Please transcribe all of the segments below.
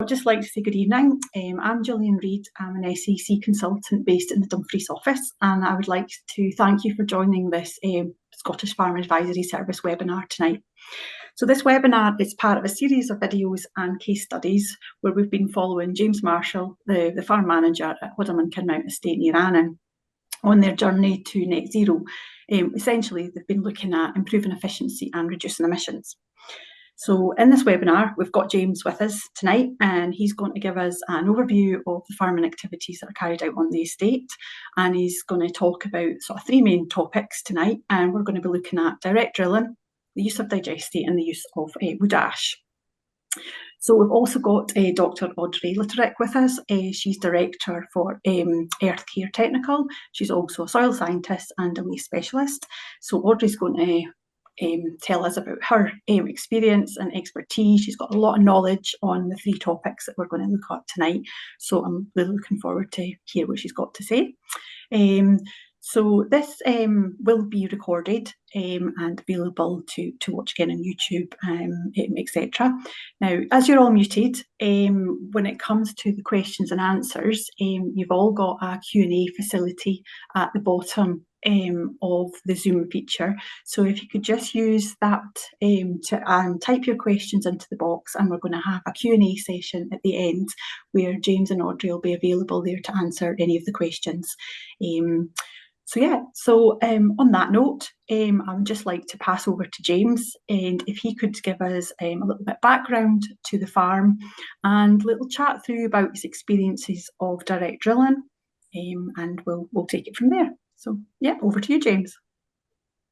I'd just like to say good evening. I'm Gillian Reid. I'm an SAC consultant based in the Dumfries office, and I would like to thank you for joining this Scottish Farm Advisory Service webinar tonight. So this webinar is part of a series of videos and case studies where we've been following James Marshall, the farm manager at Hoddom and Kinmount Estate near Annan, on their journey to net zero. Essentially, they've been looking at improving efficiency and reducing emissions. So in this webinar, we've got James with us tonight, and he's going to give us an overview of the farming activities that are carried out on the estate. And he's going to talk about sort of three main topics tonight. And we're going to be looking at direct drilling, the use of digestate, and the use of wood ash. So we've also got Dr. Audrey Litterick with us. She's director for Earthcare Technical. She's also a soil scientist and a waste specialist. So Audrey's going to tell us about her experience and expertise. She's got a lot of knowledge on the three topics that we're going to look at tonight. So I'm really looking forward to hear what she's got to say. So this will be recorded and available to watch again on YouTube, etc. Now, as you're all muted, when it comes to the questions and answers, you've all got a Q&A facility at the bottom of the Zoom feature. So if you could just use that to type your questions into the box, and we're going to have a Q&A session at the end where James and Audrey will be available there to answer any of the questions. So on that note, I would just like to pass over to James, and if he could give us a little bit of background to the farm and a little chat through about his experiences of direct drilling, and we'll take it from there. So yeah, over to you, James.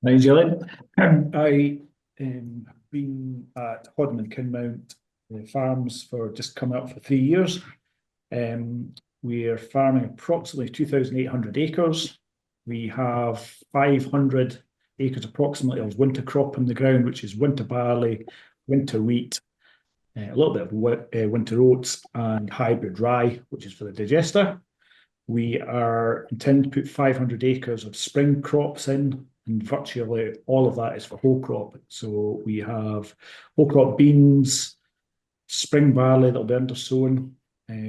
Thanks, Gillian. I have been at Hoddom and Kinmount farms for just coming up for 3 years. We're farming approximately 2,800 acres. We have 500 acres approximately of winter crop in the ground, which is winter barley, winter wheat, a little bit of winter oats, and hybrid rye, which is for the digester. We are intending to put 500 acres of spring crops in, and virtually all of that is for whole crop. So we have whole crop beans, spring barley that'll be undersown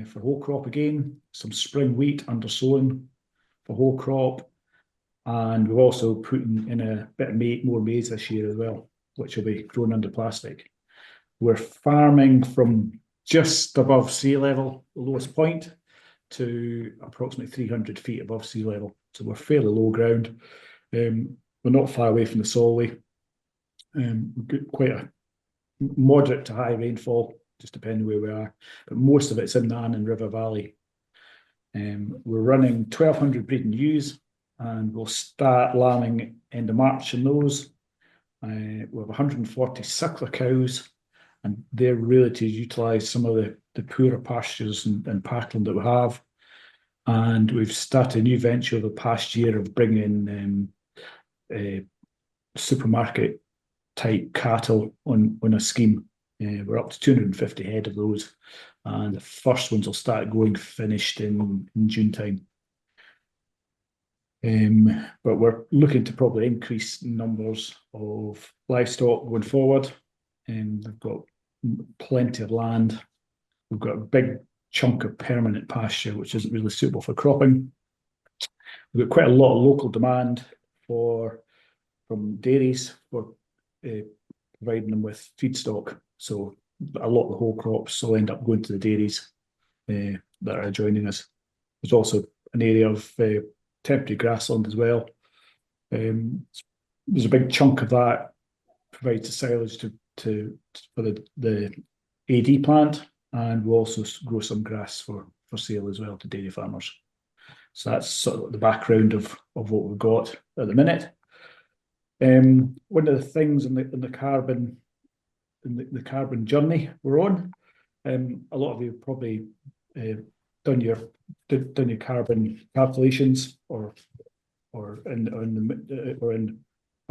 for whole crop again, some spring wheat undersown for whole crop, and we're also putting in a bit of more maize this year as well, which will be grown under plastic. We're farming from just above sea level, the lowest point, to approximately 300 feet above sea level. So we're fairly low ground. We're not far away from the Solway. We've got quite a moderate to high rainfall, just depending where we are, but most of it's in the Annan River Valley. We're running 1,200 breeding ewes, and we'll start lambing end of March in those. We have 140 suckler cows, and they're really to utilise some of the poorer pastures and parkland that we have. And we've started a new venture the past year of bringing supermarket type cattle on a scheme. We're up to 250 head of those, and the first ones will start going finished in June time. But we're looking to probably increase numbers of livestock going forward. We've got plenty of land. We've got a big chunk of permanent pasture, which isn't really suitable for cropping. We've got quite a lot of local demand from dairies for providing them with feedstock. So a lot of the whole crops will end up going to the dairies that are joining us. There's also an area of temporary grassland as well. There's a big chunk of that provides the silage for the AD plant, and we'll also grow some grass for sale as well to dairy farmers. So that's sort of the background of what we've got at the minute. One of the things in the carbon journey we're on, a lot of you have probably done your carbon calculations or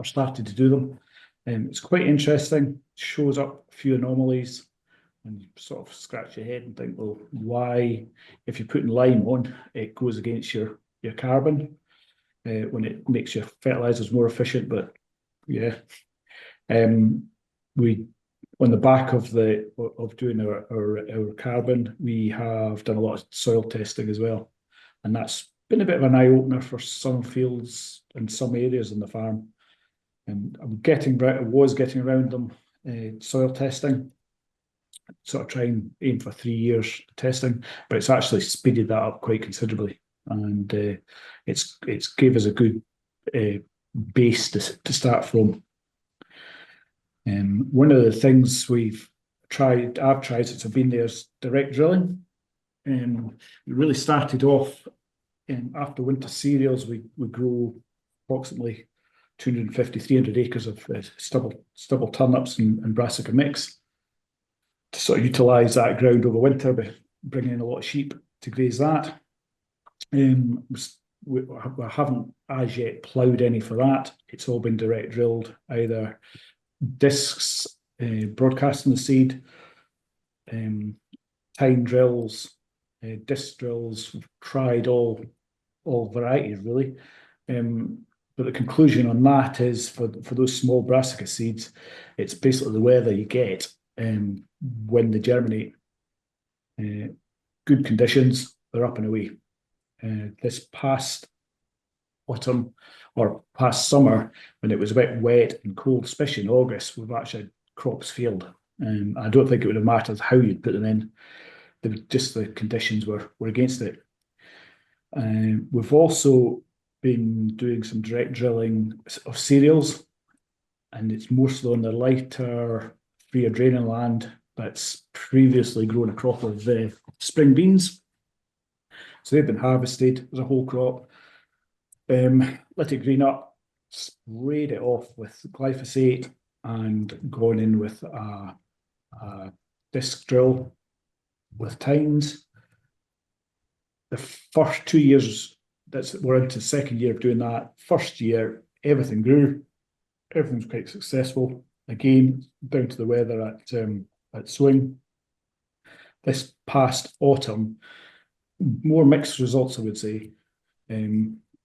started to do them. It's quite interesting. Shows up a few anomalies, and you sort of scratch your head and think, well, why, if you're putting lime on, it goes against your carbon when it makes your fertilizers more efficient. But yeah, we on the back of doing our carbon, we have done a lot of soil testing as well, and that's been a bit of an eye opener for some fields and some areas in the farm. And I was getting around them soil testing, sort of try and aim for 3 years testing, but it's actually speeded that up quite considerably, and it's gave us a good base to start from. One of the things I've tried since I've been there is direct drilling. We really started off after winter cereals. We grow approximately 250, 300 acres of stubble turnips and brassica mix to sort of utilise that ground over winter by bringing in a lot of sheep to graze that. We haven't as yet ploughed any for that. It's all been direct drilled, either discs, broadcasting the seed, tine drills, disc drills. We've tried all varieties really. But the conclusion on that is for those small brassica seeds, it's basically the weather you get when they germinate. Good conditions, they're up and away. This past autumn or past summer, when it was a bit wet and cold, especially in August, we've actually had crops failed. I don't think it would have mattered how you'd put them in. Just the conditions were against it. We've also been doing some direct drilling of cereals, and it's mostly on the lighter, freer draining land that's previously grown a crop of spring beans. So they've been harvested as a whole crop, let it green up, sprayed it off with glyphosate, and gone in with a disc drill with tines. The first 2 years, we're into the second year of doing that. First year, everything grew, everything was quite successful. Again, down to the weather at sowing. This past autumn, more mixed results, I would say.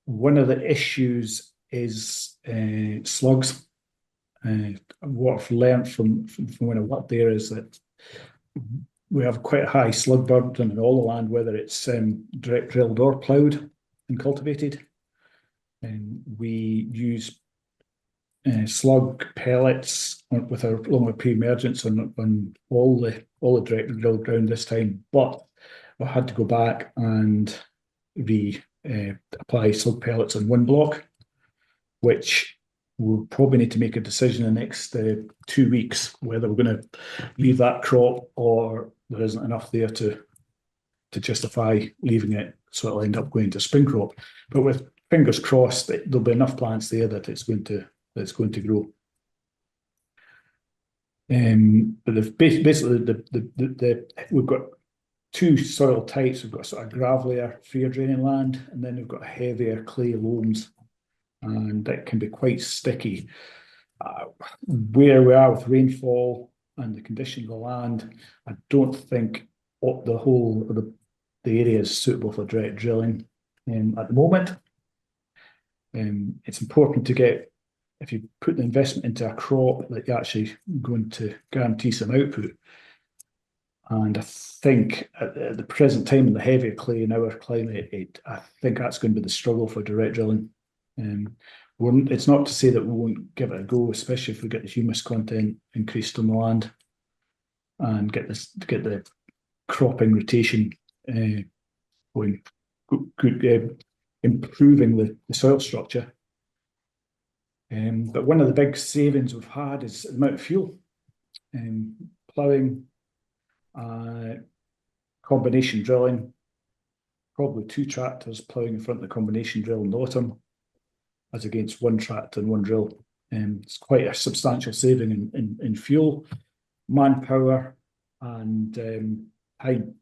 One of the issues is slugs. What I've learned from when I worked there is that we have quite a high slug burden in all the land, whether it's direct drilled or ploughed and cultivated. And we use slug pellets along with pre-emergence on all the direct drilled ground this time, but I had to go back and apply slug pellets on one block, which we'll probably need to make a decision in the next 2 weeks whether we're going to leave that crop or there isn't enough there to justify leaving it, so it'll end up going to spring crop. But with fingers crossed, there'll be enough plants there that it's going to grow. But basically, we've got two soil types. We've got sort of gravelier, freer draining land, and then we've got heavier clay loams, and that can be quite sticky. Where we are with rainfall and the condition of the land, I don't think the whole of the area is suitable for direct drilling at the moment. It's important to get, if you put the investment into a crop, that you're actually going to guarantee some output. And I think at the present time in the heavier clay in our climate, I think that's going to be the struggle for direct drilling. It's not to say that we won't give it a go, especially if we get the humus content increased on the land and get the cropping rotation going, improving the soil structure. But one of the big savings we've had is the amount of fuel. Ploughing, combination drilling, probably 2 tractors ploughing in front of the combination drill in the autumn, as against 1 tractor and 1 drill. It's quite a substantial saving in fuel, manpower, and time.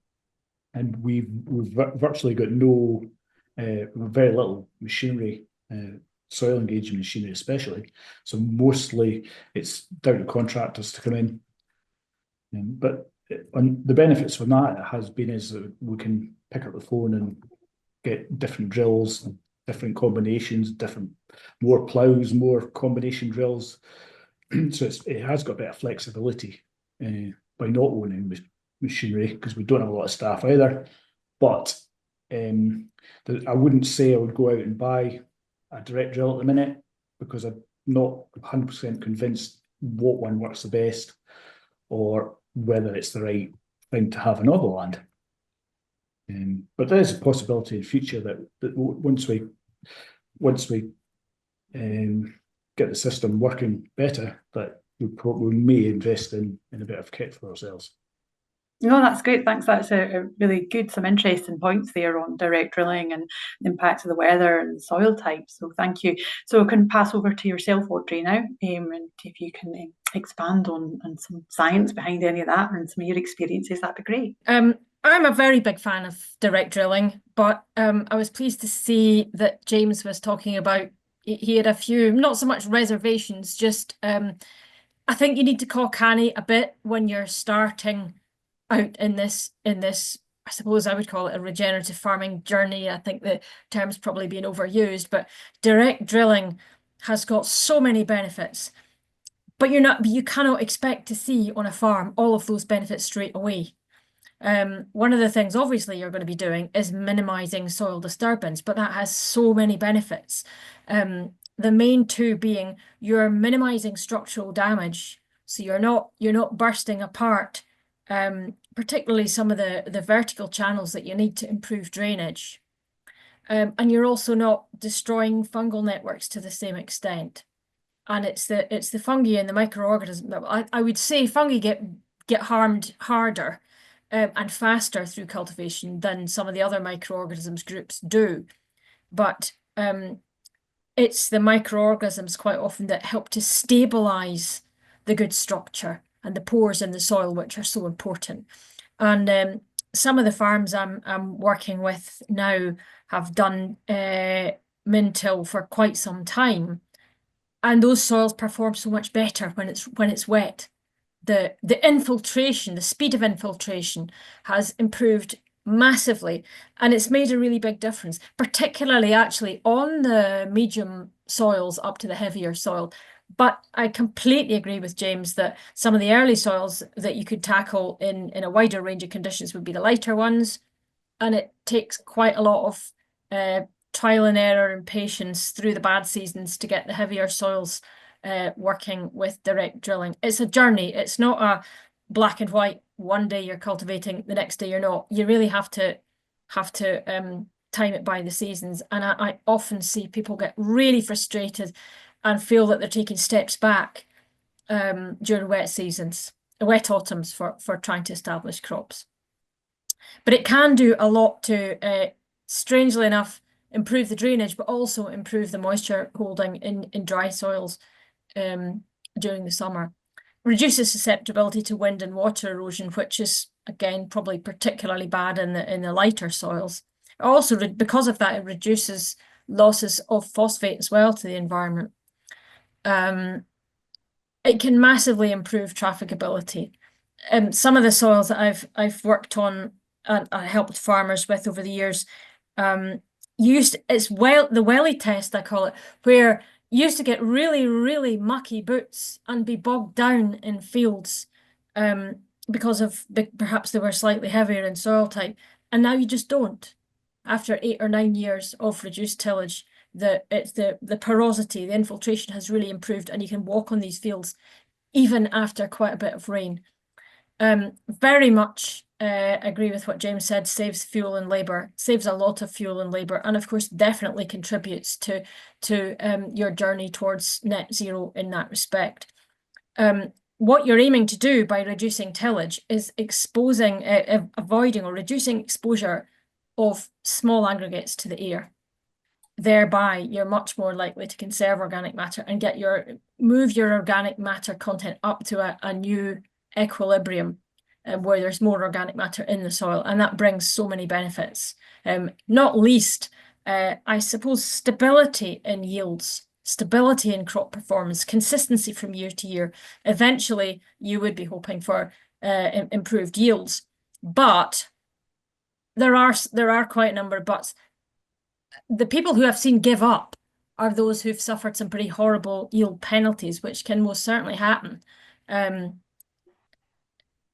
And we've virtually got very little machinery, soil engaging machinery especially. So mostly it's down to contractors to come in. But the benefits from that has been is that we can pick up the phone and get different drills, different combinations, more ploughs, more combination drills. So it has got a bit of flexibility by not owning machinery, because we don't have a lot of staff either. But I wouldn't say I would go out and buy a direct drill at the minute, because I'm not 100% convinced what one works the best, or whether it's the right thing to have in other land. But there is a possibility in future that once we get the system working better, that we may invest in a bit of kit for ourselves. No, that's great. Thanks. That's a really good, some interesting points there on direct drilling and the impact of the weather and soil types. So thank you. So I can pass over to yourself, Audrey, now, and if you can expand on some science behind any of that and some of your experiences, that'd be great. I'm a very big fan of direct drilling, but I was pleased to see that James was talking about, he had a few, not so much reservations, just I think you need to call canny a bit when you're starting out in this, I suppose I would call it a regenerative farming journey. I think the term's probably being overused, but direct drilling has got so many benefits, but you cannot expect to see on a farm all of those benefits straight away. One of the things obviously you're going to be doing is minimizing soil disturbance, but that has so many benefits. The main two being you're minimizing structural damage, so you're not bursting apart, particularly some of the vertical channels that you need to improve drainage, and you're also not destroying fungal networks to the same extent. And it's the fungi and the microorganisms. I would say fungi get harmed harder and faster through cultivation than some of the other microorganisms groups do. But it's the microorganisms quite often that help to stabilize the good structure and the pores in the soil, which are so important. And some of the farms I'm working with now have done min-till for quite some time, and those soils perform so much better when it's wet. The infiltration, the speed of infiltration has improved massively, and it's made a really big difference, particularly actually on the medium soils up to the heavier soil. But I completely agree with James that some of the early soils that you could tackle in a wider range of conditions would be the lighter ones, and it takes quite a lot of trial and error and patience through the bad seasons to get the heavier soils working with direct drilling. It's a journey. It's not a black and white. One day you're cultivating, the next day you're not. You really have to time it by the seasons. And I often see people get really frustrated and feel that they're taking steps back during wet autumns for trying to establish crops. But it can do a lot to, strangely enough, improve the drainage, but also improve the moisture holding in dry soils during the summer. Reduces susceptibility to wind and water erosion, which is again probably particularly bad in the lighter soils. Also, because of that, it reduces losses of phosphate as well to the environment. It can massively improve trafficability. Some of the soils that I've worked on and I helped farmers with over the years the welly test, I call it, where you used to get really, really mucky boots and be bogged down in fields because of perhaps they were slightly heavier in soil type, and now you just don't. After 8 or 9 years of reduced tillage, the porosity, the infiltration has really improved, and you can walk on these fields even after quite a bit of rain. Very much agree with what James said. Saves fuel and labor, saves a lot of fuel and labor, and of course definitely contributes to your journey towards net zero in that respect. What you're aiming to do by reducing tillage is avoiding or reducing exposure of small aggregates to the air. Thereby, you're much more likely to conserve organic matter and move your organic matter content up to a new equilibrium where there's more organic matter in the soil, and that brings so many benefits. Not least, I suppose, stability in yields, stability in crop performance, consistency from year to year. Eventually, you would be hoping for improved yields, but there are quite a number of buts. The people who I've seen give up are those who've suffered some pretty horrible yield penalties, which can most certainly happen.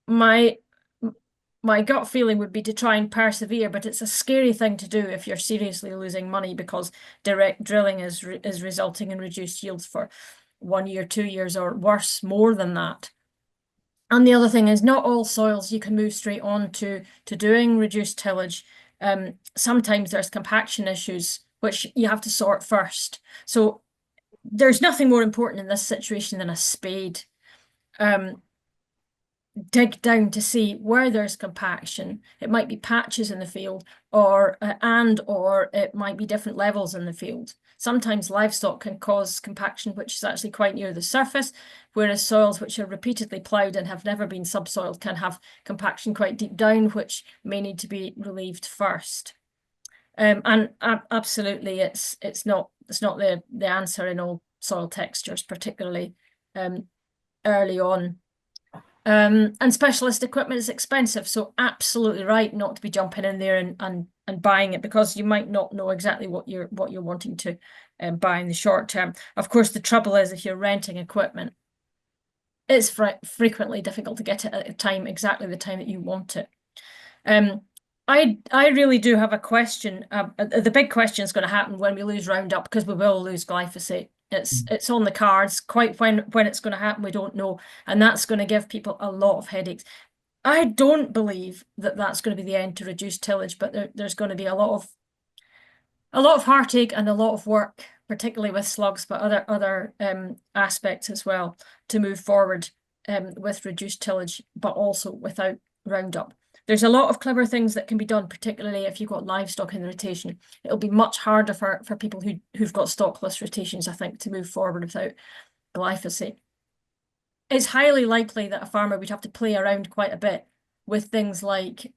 my gut feeling would be to try and persevere, but it's a scary thing to do if you're seriously losing money, because direct drilling is resulting in reduced yields for 1 year, 2 years, or worse, more than that. And the other thing is, not all soils you can move straight on to doing reduced tillage. Sometimes there's compaction issues which you have to sort first. So there's nothing more important in this situation than a spade. Dig down to see where there's compaction. It might be patches in the field, or it might be different levels in the field. Sometimes livestock can cause compaction which is actually quite near the surface, whereas soils which are repeatedly ploughed and have never been subsoiled can have compaction quite deep down, which may need to be relieved first. And absolutely, it's not the answer in all soil textures, particularly early on. And specialist equipment is expensive, so absolutely right not to be jumping in there and buying it, because you might not know exactly what you're wanting to buy in the short term. Of course, the trouble is, if you're renting equipment, it's frequently difficult to get it at exactly the time that you want it. I really do have a question. The big question is going to happen when we lose Roundup, because we will lose glyphosate. It's on the cards. Quite when it's going to happen, we don't know, and that's going to give people a lot of headaches. I don't believe that that's going to be the end to reduced tillage, but there's going to be a lot of heartache and a lot of work, particularly with slugs, but other aspects as well, to move forward with reduced tillage, but also without Roundup. There's a lot of clever things that can be done, particularly if you've got livestock in rotation. It'll be much harder for people who've got stockless rotations, I think, to move forward without glyphosate. It's highly likely that a farmer would have to play around quite a bit with things like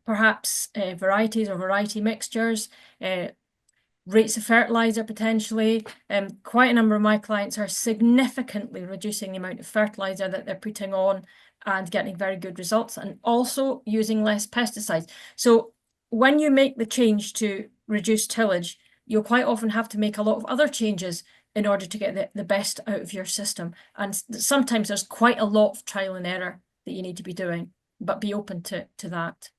perhaps varieties or variety mixtures, rates of fertilizer potentially. Quite a number of my clients are significantly reducing the amount of fertilizer that they're putting on and getting very good results, and also using less pesticides. So when you make the change to reduce tillage, you'll quite often have to make a lot of other changes in order to get the best out of your system. And sometimes there's quite a lot of trial and error that you need to be doing, but be open to that.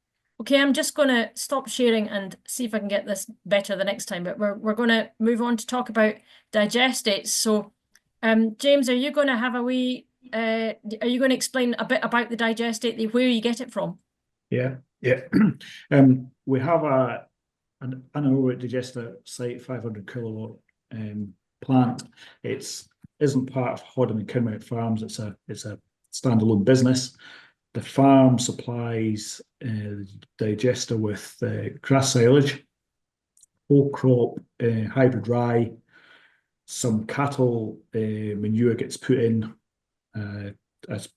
Okay, I'm just going to stop sharing and see if I can get this better the next time, but we're going to move on to talk about digestates. So James, are you going to have are you going to explain a bit about the digestate, where you get it from? Yeah. We have an anaerobic digester site, 500 kilowatt plant. It isn't part of Hoddom and Kinmount Farms. It's a standalone business. The farm supplies digester with grass silage, whole crop, hybrid rye. Some cattle manure gets put in as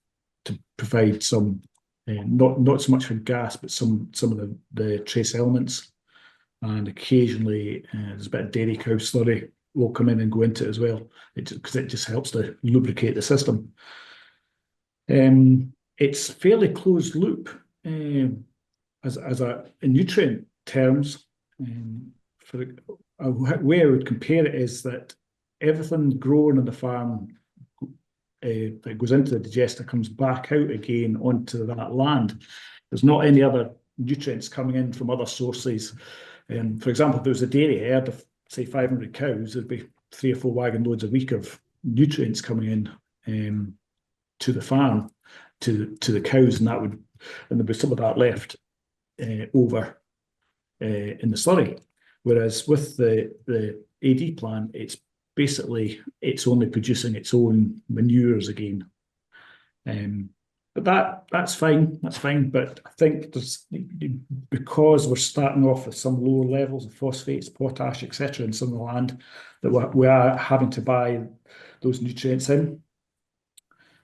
to provide some, not so much for gas, but some of the trace elements. And occasionally there's a bit of dairy cow slurry will come in and go into it as well, because it just helps to lubricate the system. It's fairly closed loop in nutrient terms. Way I would compare it is that everything grown on the farm that goes into the digester comes back out again onto that land. There's not any other nutrients coming in from other sources. For example, if there was a dairy herd of, say, 500 cows, there'd be 3 or 4 wagon loads a week of nutrients coming in to the farm, to the cows, and there'd be some of that left over in the slurry. Whereas with the AD plant, it's only producing its own manures again. But that's fine. But I think because we're starting off with some lower levels of phosphates, potash, etc., in some of the land, that we are having to buy those nutrients in.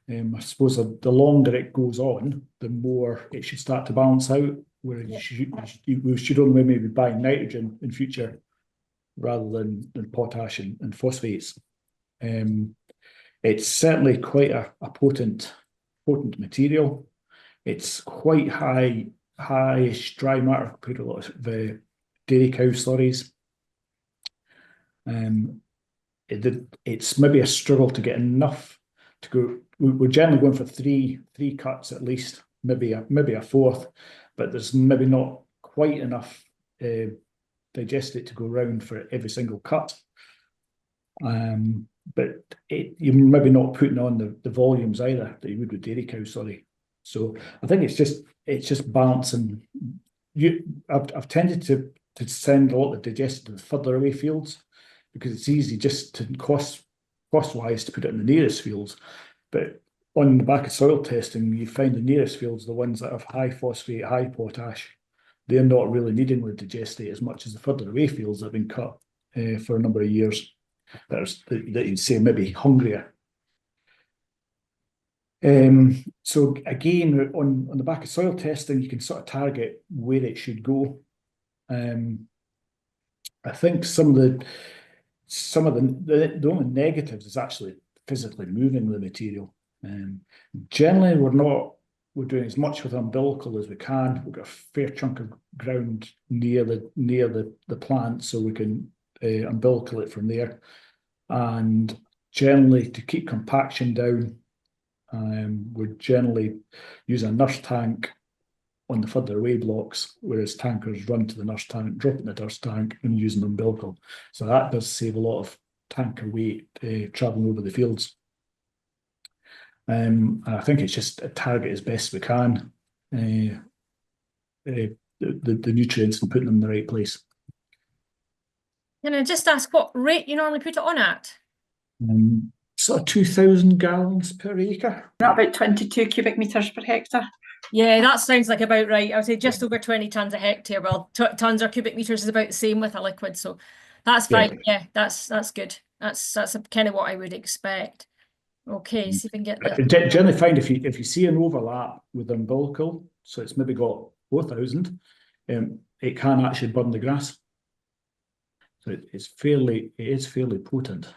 I suppose the longer it goes on, the more it should start to balance out. Where we should only maybe be buying nitrogen in future rather than potash and phosphates. It's certainly quite a potent material. It's quite high-ish dry matter compared to a lot of dairy cow slurries. It's maybe a struggle to get enough to go. We're generally going for three cuts at least maybe a fourth, but there's maybe not quite enough digestate to go around for every single cut. But you're maybe not putting on the volumes either that you would with dairy cows, sorry. So I think it's just balancing. I've tended to send a lot of digestate to the further away fields because it's easy just to cost-wise to put it in the nearest fields. But on the back of soil testing, you find the nearest fields, the ones that have high phosphate, high potash, they're not really needing the digestate as much as the further away fields that have been cut for a number of years. That you'd say maybe hungrier. So again, on the back of soil testing, you can sort of target where it should go. I think some of the only negatives is actually physically moving the material. Generally, we're doing as much with umbilical as we can. We've got a fair chunk of ground near the plant, so we can umbilical it from there. And generally, to keep compaction down, we generally use a nurse tank on the further away blocks, whereas tankers run to the nurse tank, drop it in the nurse tank, and use an umbilical. So that does save a lot of tanker weight travelling over the fields. And I think it's just a target as best we can the nutrients and putting them in the right place. Can I just ask what rate you normally put it on at? Sort of 2,000 gallons per acre. Not about 22 cubic metres per hectare. Yeah, that sounds like about right. I would say just over 20 tonnes a hectare. Well, tons or cubic metres is about the same with a liquid, so that's fine. Yeah, that's good. That's kind of what I would expect. Okay, see if we can get that. I generally find if you see an overlap with umbilical, so it's maybe got 4,000, it can actually burn the grass. So it is fairly potent.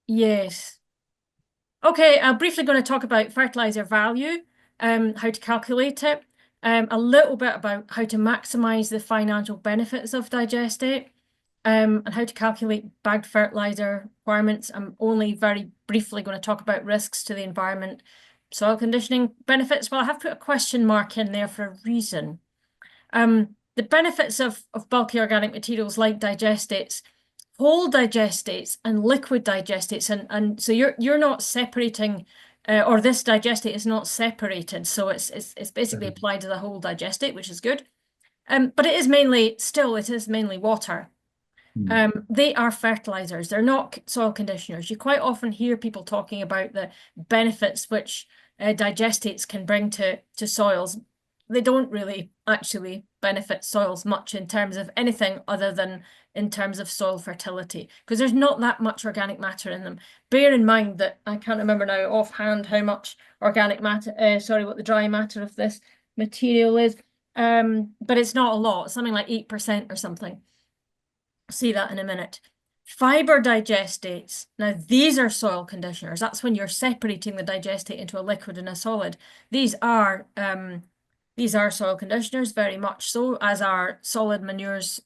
Yes. Okay, I'm briefly going to talk about fertilizer value, how to calculate it, a little bit about how to maximize the financial benefits of digestate, and how to calculate bagged fertilizer requirements. I'm only very briefly going to talk about risks to the environment, soil conditioning benefits. Well, I have put a question mark in there for a reason. The benefits of bulky organic materials like digestates, whole digestates and liquid digestates, and so you're not separating, or this digestate is not separated, so it's basically applied to the whole digestate, which is good. But it is mainly water. They are fertilizers. They're not soil conditioners. You quite often hear people talking about the benefits which digestates can bring to soils. They don't really actually benefit soils much in terms of anything other than in terms of soil fertility, because there's not that much organic matter in them. Bear in mind that I can't remember now offhand how much organic matter, what the dry matter of this material is, but it's not a lot, something like 8% or something. See that in a minute. Fiber digestates. Now, these are soil conditioners. That's when you're separating the digestate into a liquid and a solid. These are soil conditioners, very much so, as are solid manures,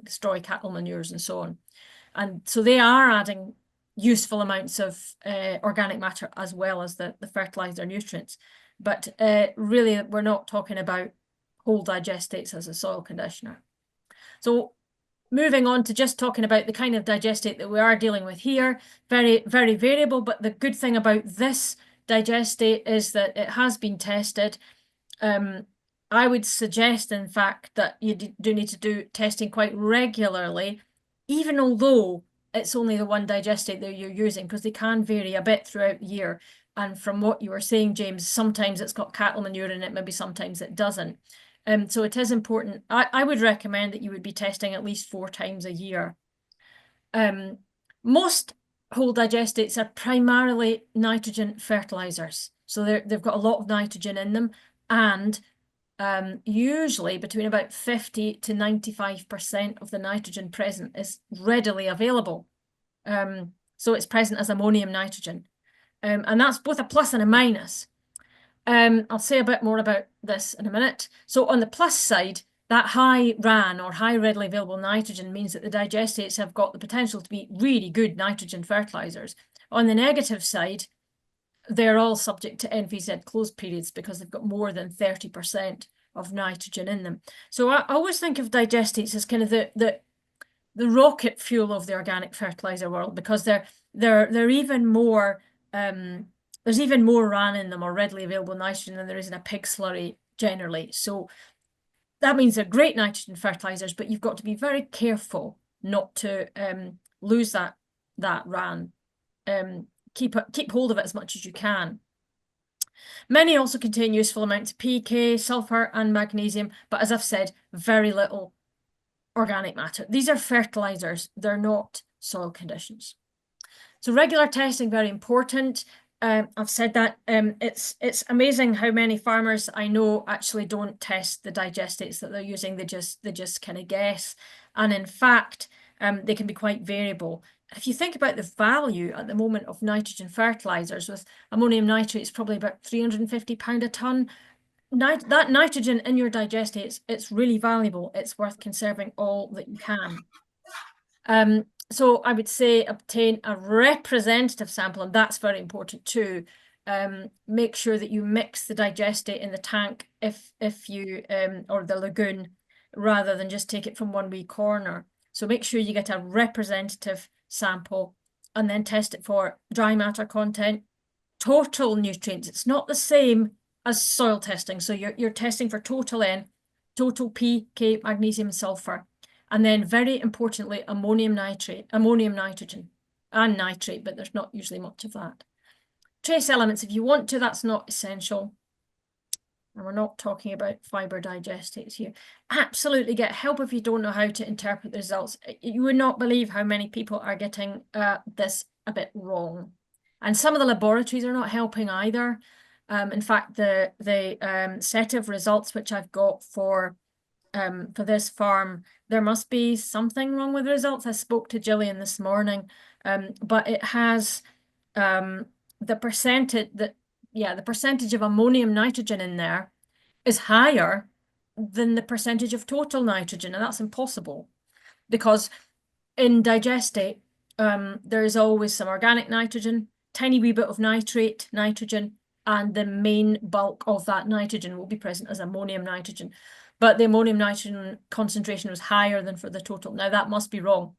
straw cattle manures, and so on. And so they are adding useful amounts of organic matter as well as the fertilizer nutrients. But really, we're not talking about whole digestates as a soil conditioner. So moving on to just talking about the kind of digestate that we are dealing with here, very, very variable. But the good thing about this digestate is that it has been tested. I would suggest, in fact, that you do need to do testing quite regularly, even although it's only the one digestate that you're using, because they can vary a bit throughout the year. And from what you were saying, James, sometimes it's got cattle manure in it, maybe sometimes it doesn't. So it is important. I would recommend that you would be testing at least 4 times a year. Most whole digestates are primarily nitrogen fertilizers. So they've got a lot of nitrogen in them, and usually between about 50 to 95% of the nitrogen present is readily available. So it's present as ammonium nitrogen. And that's both a plus and a minus. I'll say a bit more about this in a minute. So on the plus side, that high RAN, or high readily available nitrogen, means that the digestates have got the potential to be really good nitrogen fertilizers. On the negative side, they're all subject to NVZ closed periods because they've got more than 30% of nitrogen in them. So I always think of digestates as kind of the rocket fuel of the organic fertilizer world, because they're even more, there's even more RAN in them, or readily available nitrogen, than there is in a pig slurry generally. So that means they're great nitrogen fertilizers, but you've got to be very careful not to lose that RAN. Keep hold of it as much as you can. Many also contain useful amounts of pK, sulfur and magnesium, but as I've said, very little organic matter. These are fertilizers, they're not soil conditions. So regular testing, very important. I've said that. It's amazing how many farmers I know actually don't test the digestates that they're using. They just kind of guess, and in fact they can be quite variable. If you think about the value at the moment of nitrogen fertilizers, with ammonium nitrate, it's probably about £350 a tonne. That nitrogen in your digestates, it's really valuable. It's worth conserving all that you can. So I would say obtain a representative sample, and that's very important too. Make sure that you mix the digestate in the tank if you or the lagoon, rather than just take it from one wee corner. So make sure you get a representative sample and then test it for dry matter content, total nutrients. It's not the same as soil testing. So you're testing for total N, total P, K, magnesium, and sulfur. And then very importantly, ammonium nitrate, ammonium nitrogen and nitrate, but there's not usually much of that. Trace elements, if you want to, that's not essential. And we're not talking about fiber digestates here. Absolutely get help if you don't know how to interpret the results. You would not believe how many people are getting this a bit wrong. And some of the laboratories are not helping either. In fact, the set of results which I've got for this farm, there must be something wrong with the results. I spoke to Gillian this morning, but it has the percentage of ammonium nitrogen in there is higher than the percentage of total nitrogen, and that's impossible, because in digestate there is always some organic nitrogen, tiny wee bit of nitrogen, and the main bulk of that nitrogen will be present as ammonium nitrogen. But the ammonium nitrogen concentration was higher than for the total. Now that must be wrong.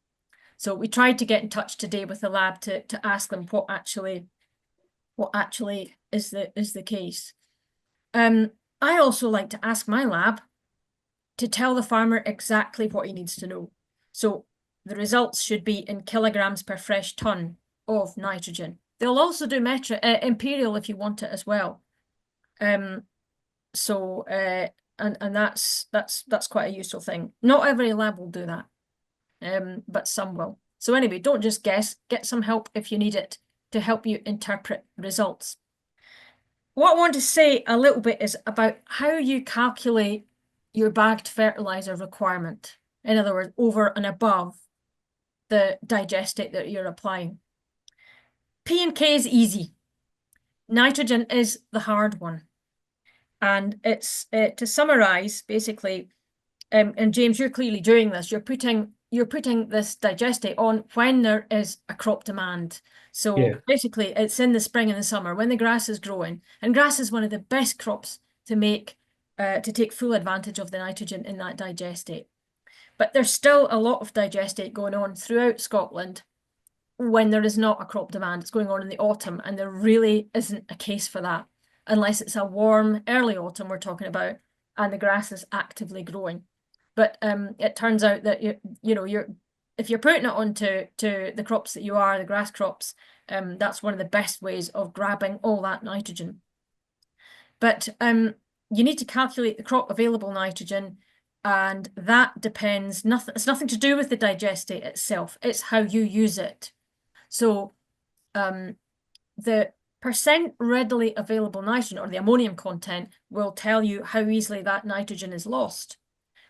So we tried to get in touch today with the lab to ask them what actually is the case. I also like to ask my lab to tell the farmer exactly what he needs to know. So the results should be in kilograms per fresh tonne of nitrogen. They'll also do imperial if you want it as well. And that's quite a useful thing. Not every lab will do that, but some will. So anyway, don't just guess. Get some help if you need it to help you interpret results. What I want to say a little bit is about how you calculate your bagged fertilizer requirement. In other words, over and above the digestate that you're applying. P and K is easy. Nitrogen is the hard one. And it's to summarize, basically, and James, you're clearly doing this. You're putting this digestate on when there is a crop demand. So yeah, basically, it's in the spring and the summer when the grass is growing, and grass is one of the best crops to make to take full advantage of the nitrogen in that digestate. But there's still a lot of digestate going on throughout Scotland when there is not a crop demand. It's going on in the autumn, and there really isn't a case for that, unless it's a warm early autumn we're talking about and the grass is actively growing. But it turns out that if you're putting it onto the crops that you are, the grass crops, that's one of the best ways of grabbing all that nitrogen. But you need to calculate the crop available nitrogen, and that depends, it's nothing to do with the digestate itself, it's how you use it. So the percent readily available nitrogen, or the ammonium content, will tell you how easily that nitrogen is lost.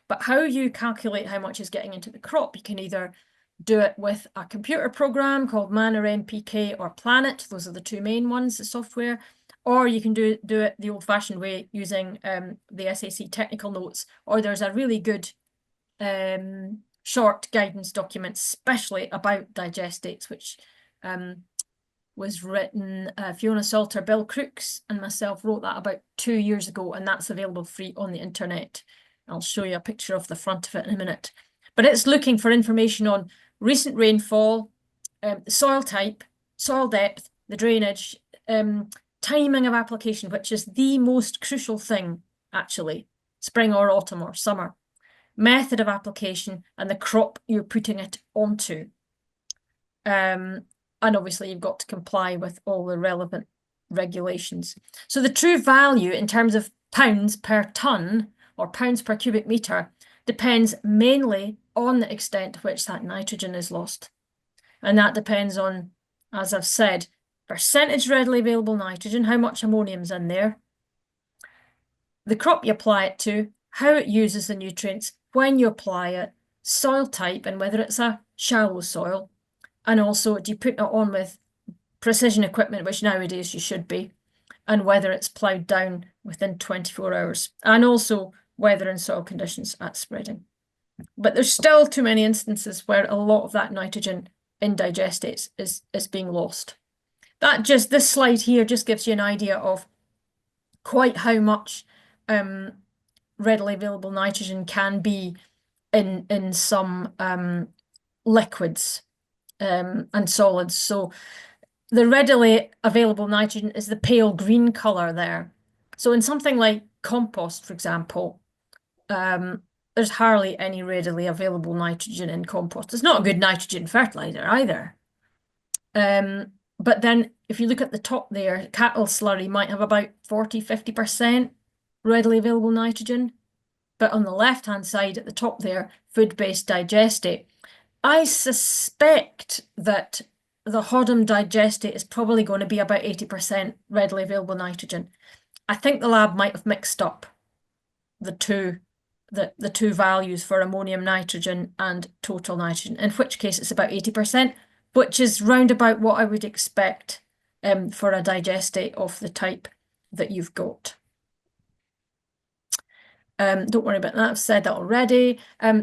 But how you calculate how much is getting into the crop, you can either do it with a computer program called Manor NPK or Planet. Those are the two main ones, the software. Or you can do it the old-fashioned way using the SAC technical notes. Or there's a really good short guidance document, especially about digestates, which was written, Fiona Salter, Bill Crooks and myself wrote that about 2 years ago, and that's available free on the internet. I'll show you a picture of the front of it in a minute. But it's looking for information on recent rainfall, soil type, soil depth, the drainage, timing of application, which is the most crucial thing, actually, spring or autumn or summer, method of application, and the crop you're putting it onto. And obviously you've got to comply with all the relevant regulations. So the true value in terms of pounds per tonne or pounds per cubic metre depends mainly on the extent to which that nitrogen is lost. And that depends on, as I've said, percentage readily available nitrogen, how much ammonium's in there, the crop you apply it to, how it uses the nutrients, when you apply it, soil type and whether it's a shallow soil, and also do you put it on with precision equipment, which nowadays you should be, and whether it's ploughed down within 24 hours, and also weather and soil conditions at spreading. But there's still too many instances where a lot of that nitrogen in digestates is being lost. This slide here just gives you an idea of quite how much readily available nitrogen can be in some liquids and solids. So the readily available nitrogen is the pale green colour there. So in something like compost, for example, there's hardly any readily available nitrogen in compost. It's not a good nitrogen fertiliser either. But then if you look at the top there, cattle slurry might have about 40–50% readily available nitrogen. But on the left-hand side at the top there, food-based digestate, I suspect that the Hoddom digestate is probably going to be about 80% readily available nitrogen. I think the lab might have mixed up the two values for ammonium nitrogen and total nitrogen, in which case it's about 80%, which is round about what I would expect for a digestate of the type that you've got. Don't worry about that, I've said that already.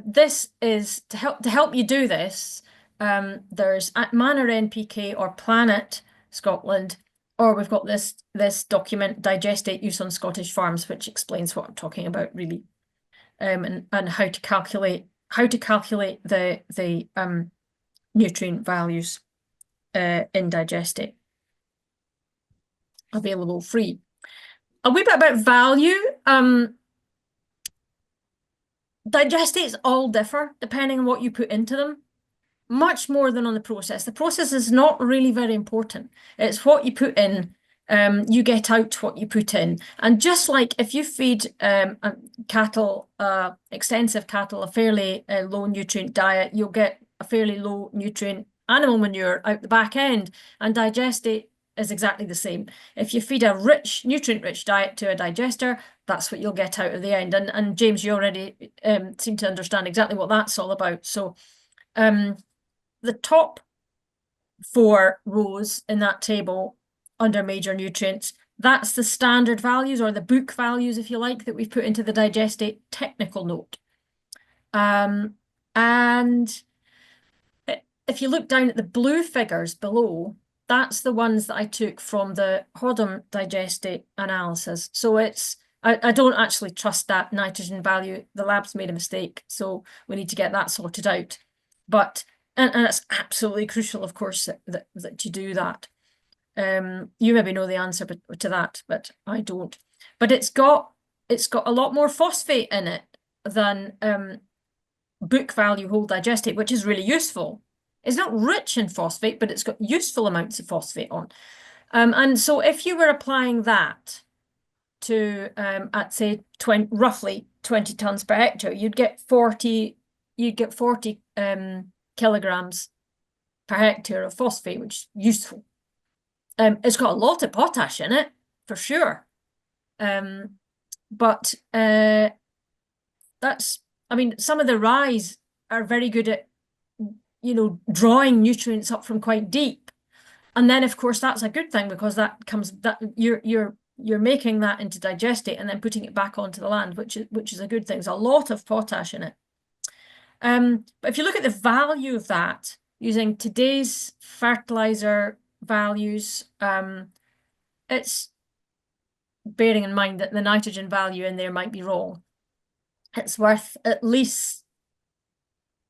This is to help you do this. There's at Manor NPK or Planet Scotland, or we've got this document, Digestate Use on Scottish Farms, which explains what I'm talking about really, and how to calculate the nutrient values in digestate. Available free. A wee bit about value. Digestates all differ depending on what you put into them, much more than on the process. The process is not really very important. It's what you put in, you get out what you put in. And just like if you feed cattle, extensive cattle, a fairly low nutrient diet, you'll get a fairly low nutrient animal manure out the back end, and digestate is exactly the same. If you feed a nutrient-rich diet to a digester, that's what you'll get out of the end. And James, you already seem to understand exactly what that's all about. So the top 4 rows in that table under major nutrients, that's the standard values, or the book values, if you like, that we've put into the digestate technical note. And if you look down at the blue figures below, that's the ones that I took from the Hoddom digestate analysis. So I don't actually trust that nitrogen value. The lab's made a mistake, so we need to get that sorted out. But and it's absolutely crucial, of course, that you do that. You maybe know the answer to that, but I don't. But it's got a lot more phosphate in it than book value whole digestate, which is really useful. It's not rich in phosphate, but it's got useful amounts of phosphate on. And so if you were applying that to, at say, roughly 20 tonnes per hectare, you'd get 40 kilograms per hectare of phosphate, which is useful. It's got a lot of potash in it, for sure. But I mean, some of the rye's are very good at, drawing nutrients up from quite deep. And then, of course, that's a good thing, because you're making that into digestate and then putting it back onto the land, which is a good thing. There's a lot of potash in it. But if you look at the value of that using today's fertilizer values. It's bearing in mind that the nitrogen value in there might be wrong. It's worth at least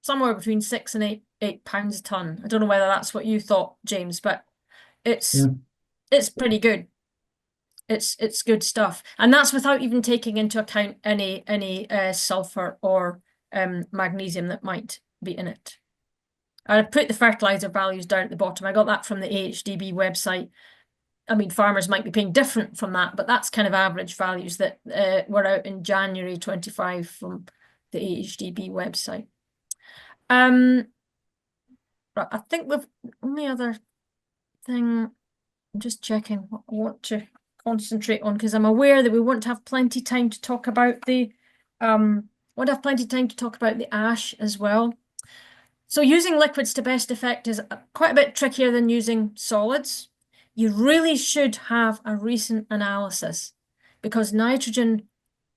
somewhere between £6 and £8 a tonne. I don't know whether that's what you thought, James, but it's pretty good. It's good stuff, and that's without even taking into account any sulfur or magnesium that might be in it. I put the fertilizer values down at the bottom. I got that from the AHDB website. I mean, farmers might be paying different from that, but that's kind of average values that were out in January 25 from the AHDB website. Right, I think the only other thing, I'm just checking what I want to concentrate on, because I'm aware that we want to have plenty of time to talk about the ash as well. So using liquids to best effect is quite a bit trickier than using solids. You really should have a recent analysis, because nitrogen,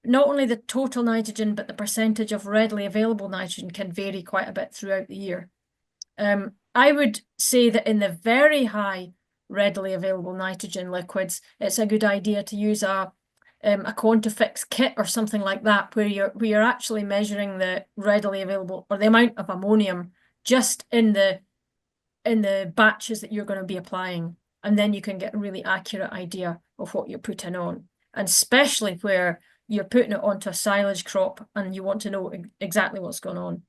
not only the total nitrogen, but the percentage of readily available nitrogen can vary quite a bit throughout the year. I would say that in the very high readily available nitrogen liquids, it's a good idea to use a Quantifix kit or something like that, where you're actually measuring the readily available, or the amount of ammonium just in the batches that you're going to be applying, and then you can get a really accurate idea of what you're putting on, and especially where you're putting it onto a silage crop and you want to know exactly what's going on.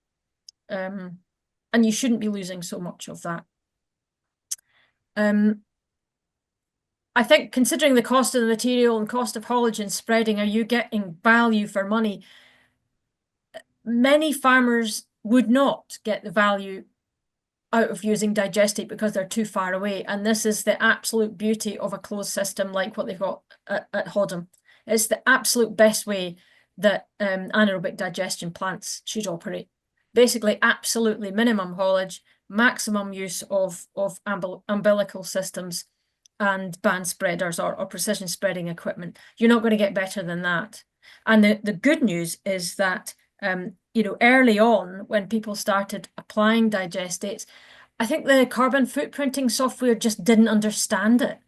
And you shouldn't be losing so much of that. I think, considering the cost of the material and cost of haulage and spreading, are you getting value for money? Many farmers would not get the value out of using digestate because they're too far away. And this is the absolute beauty of a closed system like what they've got at Hoddom. It's the absolute best way that anaerobic digestion plants should operate. Basically, absolutely minimum haulage, maximum use of umbilical systems and band spreaders or precision spreading equipment. You're not going to get better than that. And the good news is that early on, when people started applying digestates, I think the carbon footprinting software just didn't understand it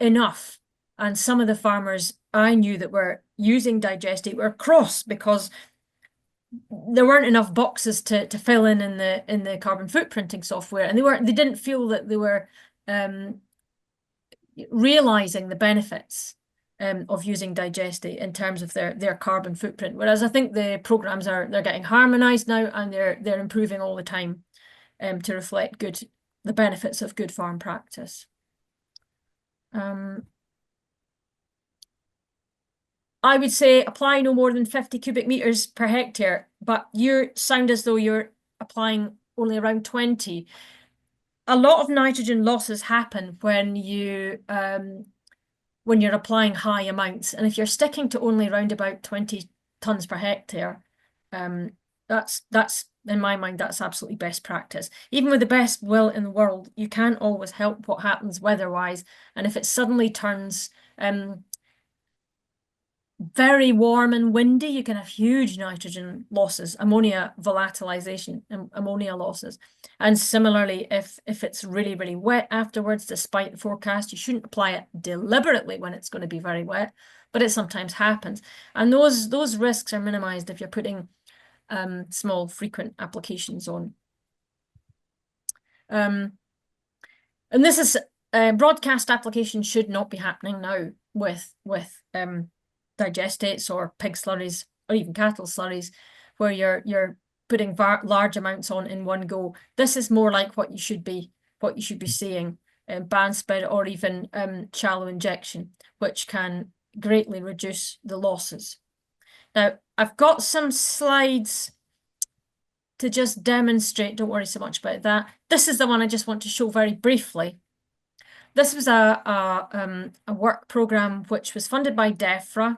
enough. And some of the farmers I knew that were using digestate were cross because there weren't enough boxes to fill in the carbon footprinting software, and they didn't feel that they were realizing the benefits of using digestate in terms of their carbon footprint. Whereas I think the programs they're getting harmonized now, and they're improving all the time to reflect the benefits of good farm practice. I would say apply no more than 50 cubic meters per hectare, but you sound as though you're applying only around 20. A lot of nitrogen losses happen when you're applying high amounts, and if you're sticking to only around about 20 tons per hectare, that's in my mind, that's absolutely best practice. Even with the best will in the world, you can't always help what happens weather-wise, and if it suddenly turns very warm and windy, you can have huge nitrogen losses, ammonia volatilization, ammonia losses. And similarly, if it's really, really wet afterwards, despite the forecast, you shouldn't apply it deliberately when it's going to be very wet, but it sometimes happens. And those risks are minimized if you're putting small, frequent applications on. And this is broadcast application should not be happening now with digestates or pig slurries or even cattle slurries, where you're putting large amounts on in one go. This is more like what you should be seeing, band spread or even shallow injection, which can greatly reduce the losses. Now, I've got some slides to just demonstrate. Don't worry so much about that. This is the one I just want to show very briefly. This was a work program which was funded by DEFRA.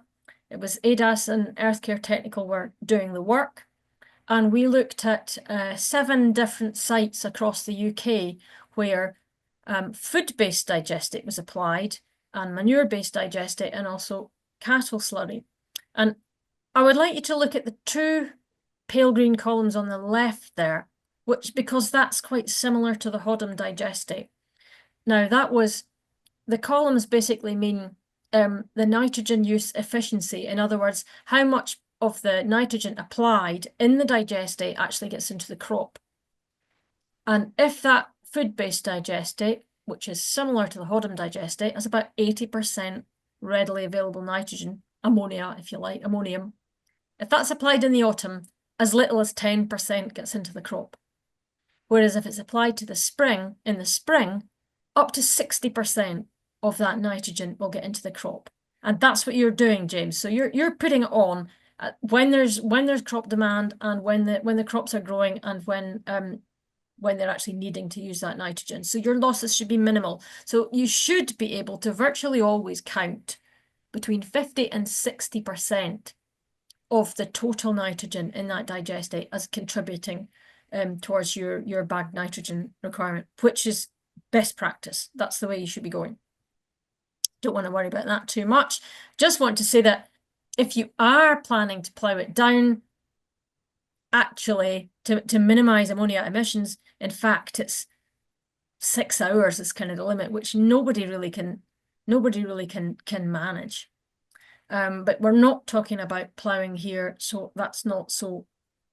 It was ADAS and Earthcare Technical were doing the work. And we looked at 7 different sites across the UK where food-based digestate was applied, and manure-based digestate, and also cattle slurry. And I would like you to look at the 2 pale green columns on the left there, because that's quite similar to the Hoddom digestate. Now that was, the columns basically mean the nitrogen use efficiency. In other words, how much of the nitrogen applied in the digestate actually gets into the crop. And if that food-based digestate, which is similar to the Hoddom digestate, has about 80% readily available nitrogen, ammonia, if you like, ammonium. If that's applied in the autumn, as little as 10% gets into the crop. Whereas if it's applied to the spring, in the spring, up to 60% of that nitrogen will get into the crop. And that's what you're doing, James. So you're putting it on when there's crop demand, and when the crops are growing, and when they're actually needing to use that nitrogen. So your losses should be minimal. So you should be able to virtually always count between 50 and 60% of the total nitrogen in that digestate as contributing towards your bagged nitrogen requirement, which is best practice. That's the way you should be going. Don't want to worry about that too much. Just want to say that if you are planning to plough it down, actually, to minimize ammonia emissions, in fact, it's 6 hours is kind of the limit, which nobody really can manage. But we're not talking about ploughing here, so that's not so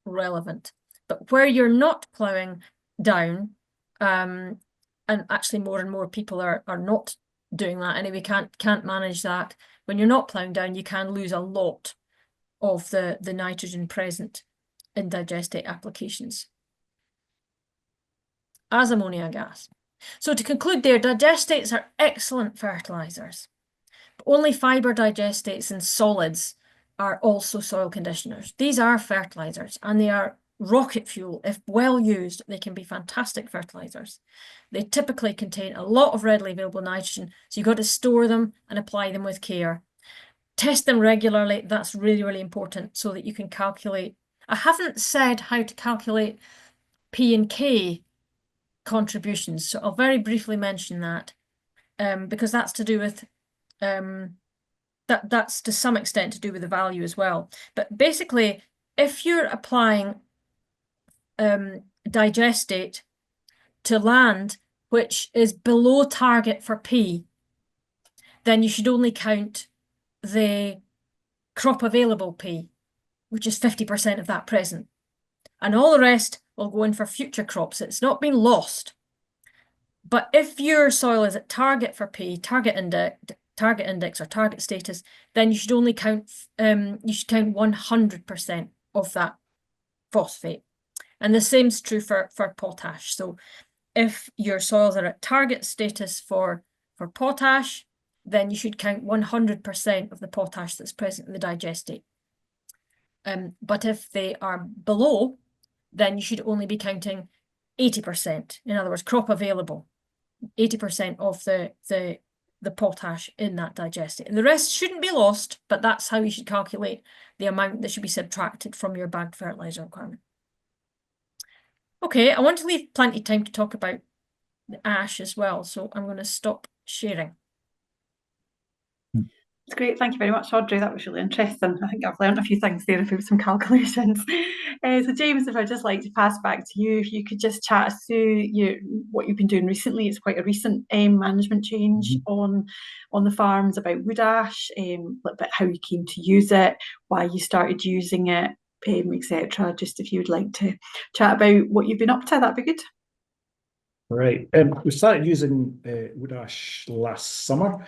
relevant. But where you're not ploughing down, and actually more and more people are not doing that anyway, can't manage that. When you're not ploughing down, you can lose a lot of the nitrogen present in digestate applications as ammonia gas. So to conclude there, digestates are excellent fertilizers, but only fiber digestates and solids are also soil conditioners. These are fertilizers, and they are rocket fuel. If well used, they can be fantastic fertilizers. They typically contain a lot of readily available nitrogen, so you've got to store them and apply them with care. Test them regularly. That's really, really important, so that you can calculate. I haven't said how to calculate P and K contributions, so I'll very briefly mention that, because that's to do with that's to some extent to do with the value as well. But basically, if you're applying digestate to land which is below target for P, then you should only count the crop available P, which is 50% of that present. And all the rest will go in for future crops. It's not been lost. But if your soil is at target for P, target index or target status, then you should only count 100% of that phosphate. And the same is true for potash. So if your soils are at target status for potash, then you should count 100% of the potash that's present in the digestate. But if they are below, then you should only be counting 80%. In other words, crop available, 80% of the potash in that digestate. And the rest shouldn't be lost, but that's how you should calculate the amount that should be subtracted from your bagged fertilizer requirement. Okay, I want to leave plenty of time to talk about the ash as well, so I'm going to stop sharing. That's great. Thank you very much, Audrey. That was really interesting. I think I've learned a few things there about some calculations. So James, if I'd just like to pass back to you, if you could just chat us through what you've been doing recently. It's quite a recent management change on the farms about wood ash, a little bit how you came to use it, why you started using it, etc. Just if you would like to chat about what you've been up to, that'd be good. Right. We started using wood ash last summer.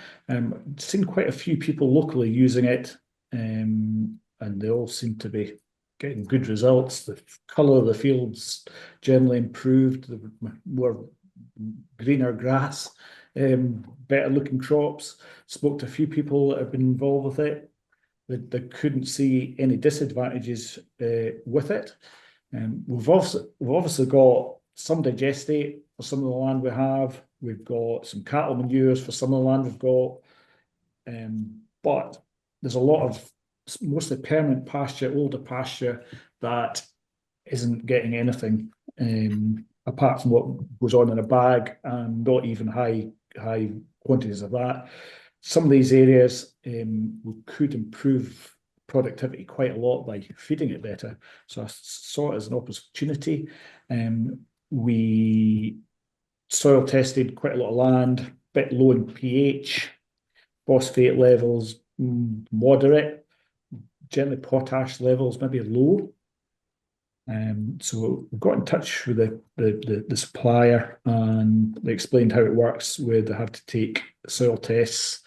Seen quite a few people locally using it, and they all seem to be getting good results. The colour of the fields generally improved, the more greener grass, better looking crops. Spoke to a few people that have been involved with it. They couldn't see any disadvantages with it. We've obviously got some digestate for some of the land we have. We've got some cattle manures for some of the land we've got. But there's a lot of mostly permanent pasture, older pasture that isn't getting anything apart from what goes on in a bag, and not even high quantities of that. Some of these areas we could improve productivity quite a lot by feeding it better. So I saw it as an opportunity. We soil tested quite a lot of land, bit low in pH, phosphate levels moderate, generally potash levels maybe low. So we got in touch with the supplier, and they explained how it works, where they have to take soil tests.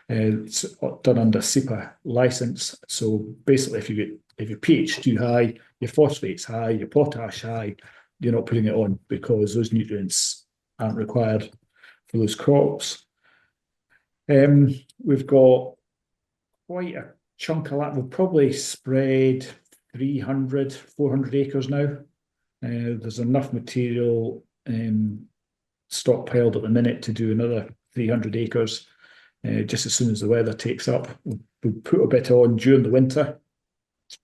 It's done under SEPA license. So basically, if your pH too high, your phosphate's high, your potash high, you're not putting it on, because those nutrients aren't required for those crops. We've got quite a chunk of land. We've probably spread 300, 400 acres now. There's enough material stockpiled at the minute to do another 300 acres. Just as soon as the weather takes up, we'll put a bit on during the winter.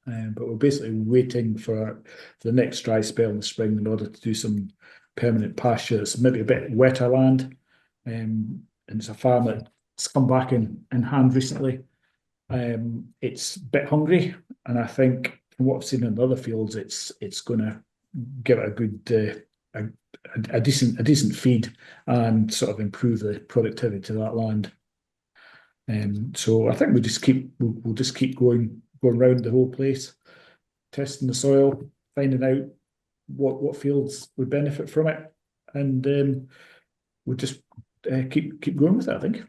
But we're basically waiting for the next dry spell in the spring in order to do some permanent pasture. It's maybe a bit wetter land. And it's a farm that's come back in hand recently. It's a bit hungry, and I think from what I've seen in other fields, it's going to give it a good, a decent feed, and sort of improve the productivity to that land. So I think we'll just keep going around the whole place, testing the soil, finding out what fields would benefit from it, and we'll just keep going with it, I think.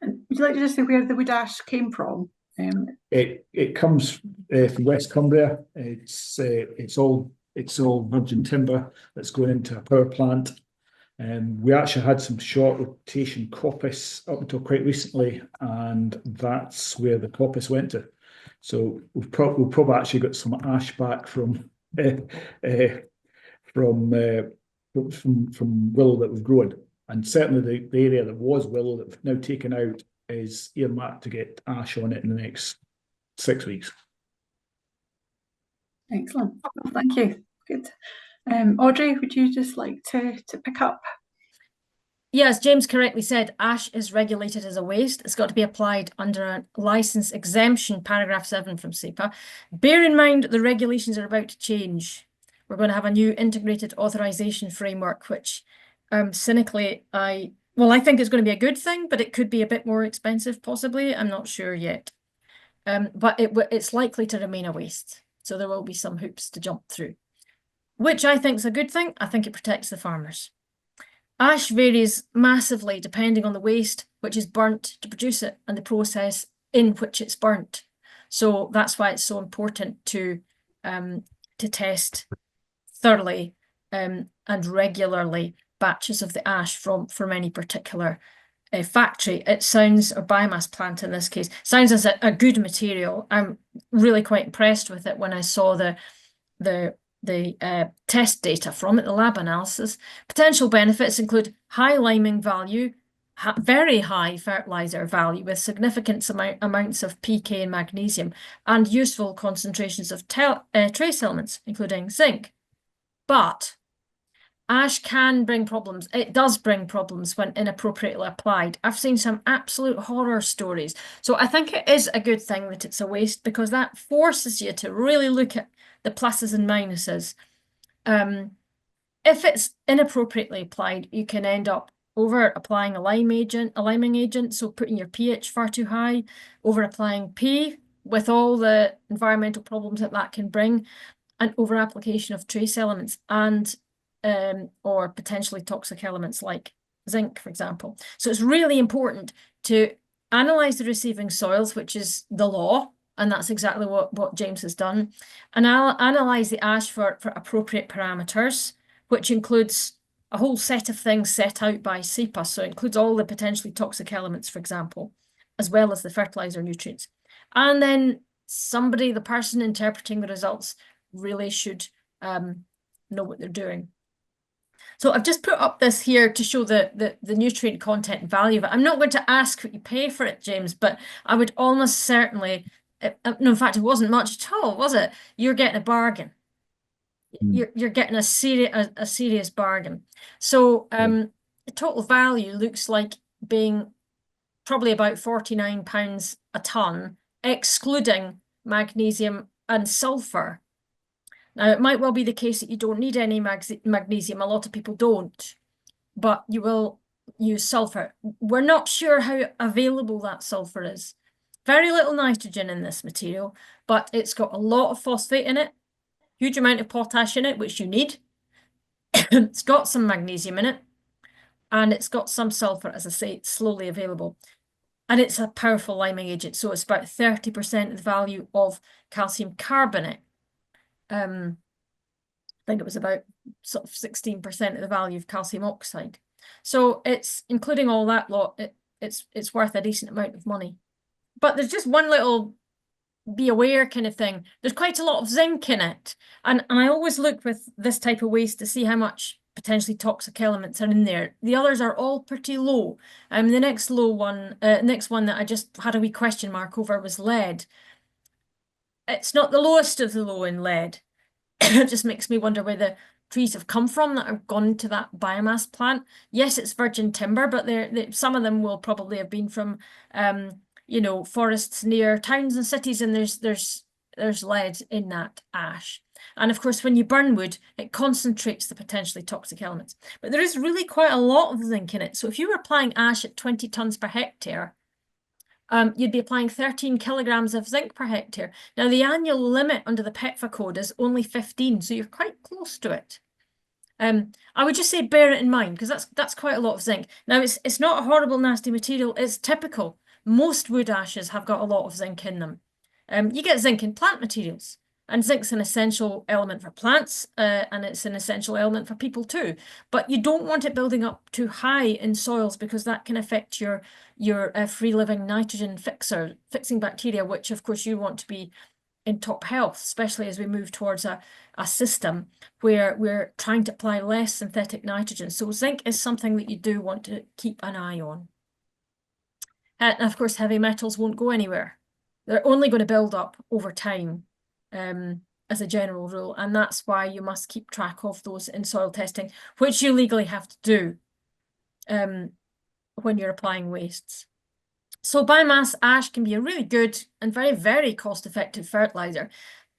And would you like to just say where the wood ash came from? It comes from West Cumbria. It's all virgin timber that's going into a power plant. We actually had some short rotation coppice up until quite recently, and that's where the coppice went to. So we've probably actually got some ash back from willow that we've grown, and certainly the area that was willow that we've now taken out is earmarked to get ash on it in the next 6 weeks. Excellent. Well, thank you. Good. Audrey, would you just like to pick up? Yes, James correctly said, ash is regulated as a waste. It's got to be applied under a licence exemption, paragraph 7 from SEPA. Bear in mind the regulations are about to change. We're going to have a new integrated authorisation framework, which cynically, I think it's going to be a good thing, but it could be a bit more expensive, possibly. I'm not sure yet. But it's likely to remain a waste. So there will be some hoops to jump through, which I think is a good thing. I think it protects the farmers. Ash varies massively depending on the waste which is burnt to produce it and the process in which it's burnt. So that's why it's so important to test thoroughly and regularly batches of the ash from any particular factory. It sounds, or biomass plant in this case, sounds as a good material. I'm really quite impressed with it when I saw the test data from it, the lab analysis. Potential benefits include high liming value, very high fertilizer value with significant amounts of PK and magnesium, and useful concentrations of trace elements, including zinc. But ash can bring problems. It does bring problems when inappropriately applied. I've seen some absolute horror stories. So I think it is a good thing that it's a waste, because that forces you to really look at the pluses and minuses. If it's inappropriately applied, you can end up over applying a liming agent, so putting your pH far too high, over applying P with all the environmental problems that can bring, and over application of trace elements and or potentially toxic elements like zinc, for example. So it's really important to analyse the receiving soils, which is the law, and that's exactly what James has done, and analyse the ash for appropriate parameters, which includes a whole set of things set out by SEPA. So it includes all the potentially toxic elements, for example, as well as the fertiliser nutrients. And then the person interpreting the results really should know what they're doing. So I've just put up this here to show the nutrient content value of it. I'm not going to ask what you pay for it, James, but I would almost certainly, no, in fact, it wasn't much at all, was it? You're getting a bargain. You're getting a serious bargain. So the total value looks like being probably about £49 a tonne, excluding magnesium and sulphur. Now, it might well be the case that you don't need any magnesium. A lot of people don't, but you will use sulfur. We're not sure how available that sulfur is. Very little nitrogen in this material, but it's got a lot of phosphate in it, huge amount of potash in it, which you need. It's got some magnesium in it, and it's got some sulfur, as I say, it's slowly available. And it's a powerful liming agent, so it's about 30% of the value of calcium carbonate. I think it was about sort of 16% of the value of calcium oxide. So it's, including all that lot, it's worth a decent amount of money. But there's just one little be aware kind of thing. There's quite a lot of zinc in it. And I always look with this type of waste to see how much potentially toxic elements are in there. The others are all pretty low. The next one that I just had a wee question mark over was lead. It's not the lowest of the low in lead. It just makes me wonder where the trees have come from that have gone to that biomass plant. Yes, it's virgin timber, but some of them will probably have been from you know, forests near towns and cities, and there's lead in that ash. And of course, when you burn wood, it concentrates the potentially toxic elements. But there is really quite a lot of zinc in it. So if you were applying ash at 20 tonnes per hectare, you'd be applying 13 kilograms of zinc per hectare. Now, the annual limit under the PETFA code is only 15, so you're quite close to it. I would just say bear it in mind, because that's quite a lot of zinc. Now, it's not a horrible, nasty material. It's typical. Most wood ashes have got a lot of zinc in them. You get zinc in plant materials, and zinc's an essential element for plants, and it's an essential element for people too. But you don't want it building up too high in soils, because that can affect your free-living nitrogen fixing bacteria, which of course you want to be in top health, especially as we move towards a system where we're trying to apply less synthetic nitrogen. So zinc is something that you do want to keep an eye on. And of course, heavy metals won't go anywhere. They're only going to build up over time, as a general rule. And that's why you must keep track of those in soil testing, which you legally have to do when you're applying wastes. So biomass ash can be a really good and very, very cost-effective fertilizer.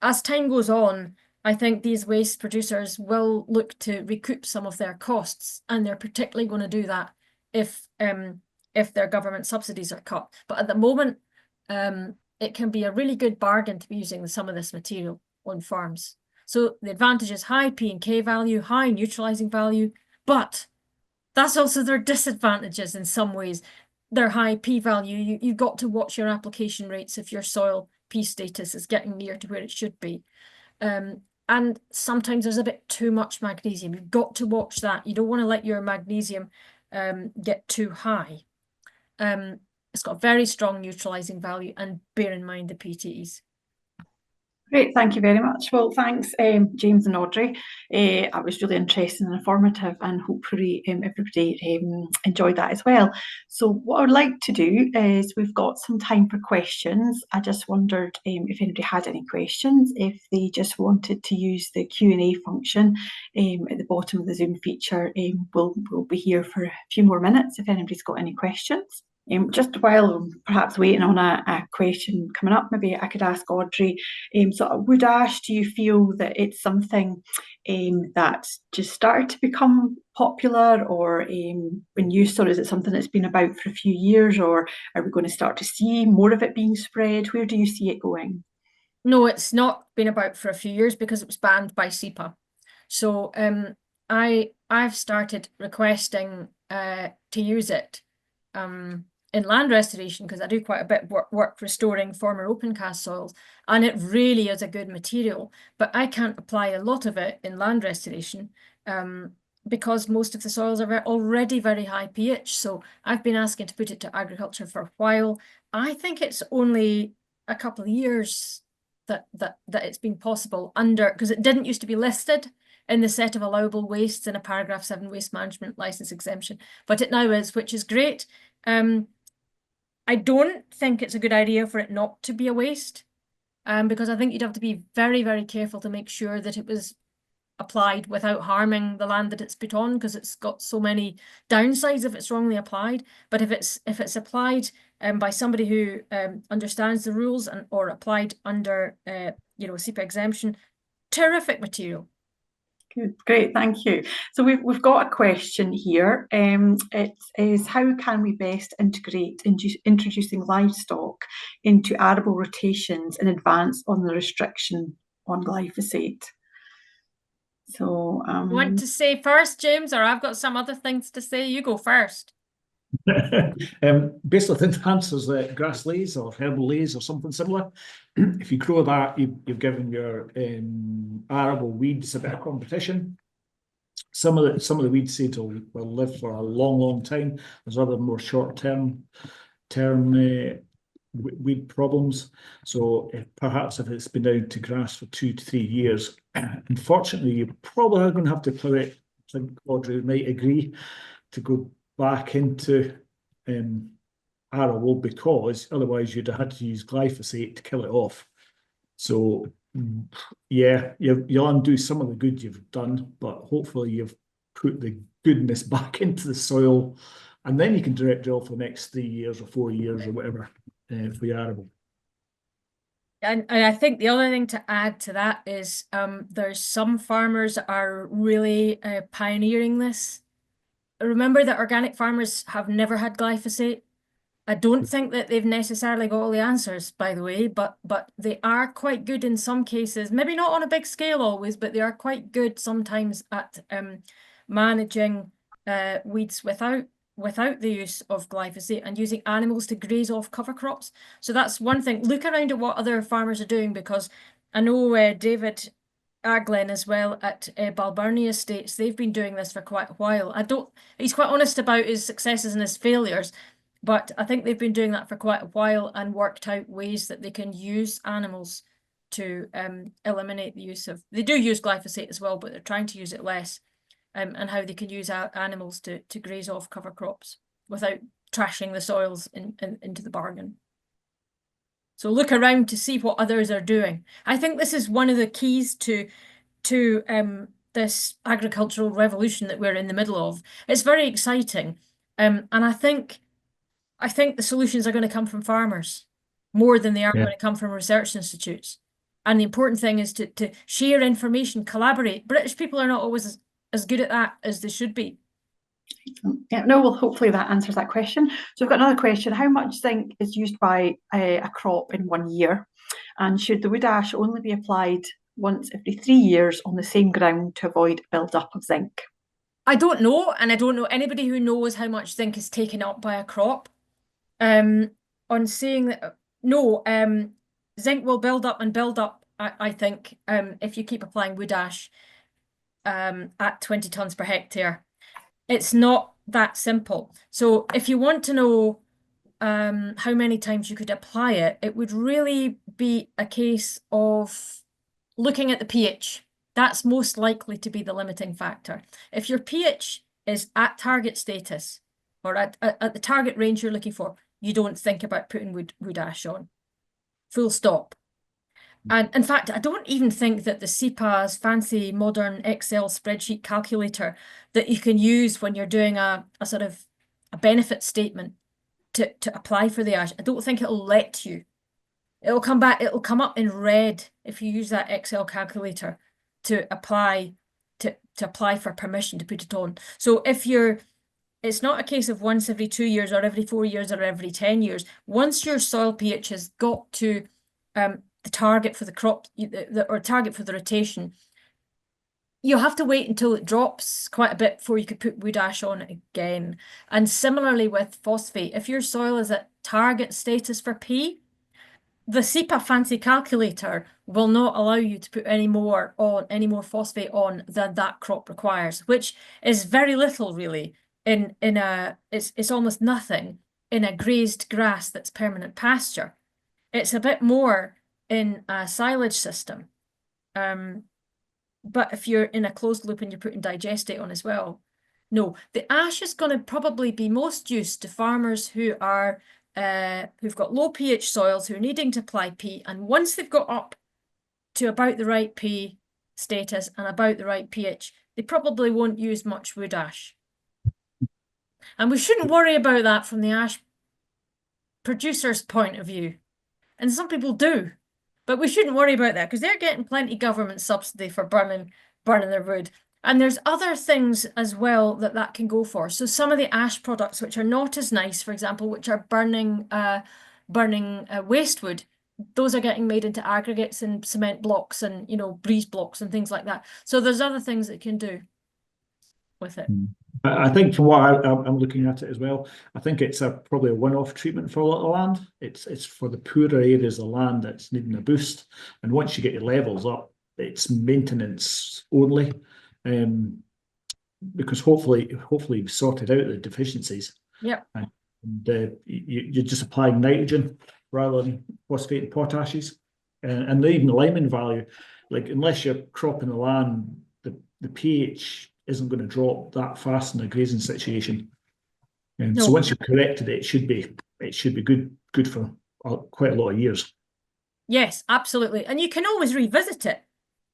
As time goes on, I think these waste producers will look to recoup some of their costs, and they're particularly going to do that if their government subsidies are cut. But at the moment, it can be a really good bargain to be using some of this material on farms. So the advantage is high P and K value, high neutralizing value, but that's also their disadvantages in some ways. Their high P value, you've got to watch your application rates if your soil P status is getting near to where it should be. And sometimes there's a bit too much magnesium. You've got to watch that. You don't want to let your magnesium get too high. It's got very strong neutralizing value, and bear in mind the PTEs. Great, thank you very much. Well, thanks, James and Audrey. That was really interesting and informative, and hopefully everybody enjoyed that as well. So what I'd like to do is, we've got some time for questions. I just wondered if anybody had any questions, if they just wanted to use the Q&A function at the bottom of the Zoom feature. We'll be here for a few more minutes if anybody's got any questions. Just while perhaps waiting on a question coming up, maybe I could ask Audrey, sort of wood ash, do you feel that it's something that just started to become popular, or when you saw, is it something that's been about for a few years, or are we going to start to see more of it being spread? Where do you see it going? No, it's not been about for a few years because it was banned by SEPA. So I've started requesting to use it in land restoration, because I do quite a bit of work restoring former open cast soils, and it really is a good material. But I can't apply a lot of it in land restoration because most of the soils are already very high pH. So I've been asking to put it to agriculture for a while. I think it's only a couple of years that it's been possible, because it didn't used to be listed in the set of allowable wastes in a paragraph 7 waste management license exemption, but it now is, which is great. I don't think it's a good idea for it not to be a waste, because I think you'd have to be very, very careful to make sure that it was applied without harming the land that it's put on, because it's got so many downsides if it's wrongly applied. But if it's applied by somebody who understands the rules, or applied under SEPA exemption terrific material. Good, great, thank you. So we've got a question here. It is, how can we best integrate introducing livestock into arable rotations in advance on the restriction on glyphosate? So Want to say first, James, or I've got some other things to say? You go first. Basically, the answer is grass leys or herbal leys or something similar. If you grow that, you've given your arable weeds a bit of competition. Some of the weed seeds will live for a long time. There's other more short-term weed problems. So perhaps if it's been down to grass for 2 to 3 years, unfortunately, you probably are going to have to plough it. I think Audrey might agree to go back into arable, because otherwise you'd have had to use glyphosate to kill it off. So yeah, you'll undo some of the good you've done, but hopefully you've put the goodness back into the soil, and then you can direct drill for the next 3 years or 4 years or whatever for your arable. And I think the other thing to add to that is there's some farmers that are really pioneering this. Remember that organic farmers have never had glyphosate. I don't think that they've necessarily got all the answers, by the way, but they are quite good in some cases, maybe not on a big scale always, but they are quite good sometimes at managing weeds without the use of glyphosate and using animals to graze off cover crops. So that's one thing. Look around at what other farmers are doing, because I know David Aglen as well at Balbirnie Estates, they've been doing this for quite a while. He's quite honest about his successes and his failures, but I think they've been doing that for quite a while and worked out ways that they can use animals to eliminate the use of, they do use glyphosate as well, but they're trying to use it less, and how they can use animals to graze off cover crops without trashing the soils into the bargain. So look around to see what others are doing. I think this is one of the keys to this agricultural revolution that we're in the middle of. It's very exciting, and I think the solutions are going to come from farmers more than they are going to come from research institutes. And the important thing is to share information, collaborate. British people are not always as good at that as they should be. Yeah, no, well, hopefully that answers that question. So we've got another question. How much zinc is used by a crop in 1 year? And should the wood ash only be applied once every 3 years on the same ground to avoid build-up of zinc? I don't know, and I don't know anybody who knows how much zinc is taken up by a crop. On seeing that, no, zinc will build up and build up, I think, if you keep applying wood ash at 20 tonnes per hectare. It's not that simple. So if you want to know how many times you could apply it, it would really be a case of looking at the pH. That's most likely to be the limiting factor. If your pH is at target status or at the target range you're looking for, you don't think about putting wood ash on. Full stop. And in fact, I don't even think that the CEPA's fancy modern Excel spreadsheet calculator that you can use when you're doing a sort of a benefit statement to apply for the ash, I don't think it'll let you. It'll come up in red if you use that Excel calculator to apply for permission to put it on. So it's not a case of once every 2 years or every 4 years or every 10 years. Once your soil pH has got to the target for the crop or target for the rotation, you'll have to wait until it drops quite a bit before you could put wood ash on it again. And similarly with phosphate, if your soil is at target status for P, the CEPA fancy calculator will not allow you to put any more phosphate on than that crop requires, which is very little really. It's almost nothing in a grazed grass that's permanent pasture. It's a bit more in a silage system. But if you're in a closed loop and you're putting digestate on as well, no, the ash is going to probably be most used to farmers who are who've got low pH soils, who are needing to apply P, and once they've got up to about the right P status and about the right pH, they probably won't use much wood ash. And we shouldn't worry about that from the ash producer's point of view. And some people do. But we shouldn't worry about that because they're getting plenty government subsidy for burning their wood. And there's other things as well that can go for. So some of the ash products, which are not as nice, for example, which are burning waste wood, those are getting made into aggregates and cement blocks and, breeze blocks and things like that. So there's other things that can do with it. I think from what I'm looking at it as well, I think it's probably a one-off treatment for a lot of land. It's for the poorer areas of land that's needing a boost. And once you get your levels up, it's maintenance only. Because hopefully you've sorted out the deficiencies. Yep. And you're just applying nitrogen rather than phosphate and potashes. And even the liming value, like unless you're cropping the land, the pH isn't going to drop that fast in a grazing situation. And No. so once you've corrected it, it should be good for quite a lot of years. Yes, absolutely. And you can always revisit it.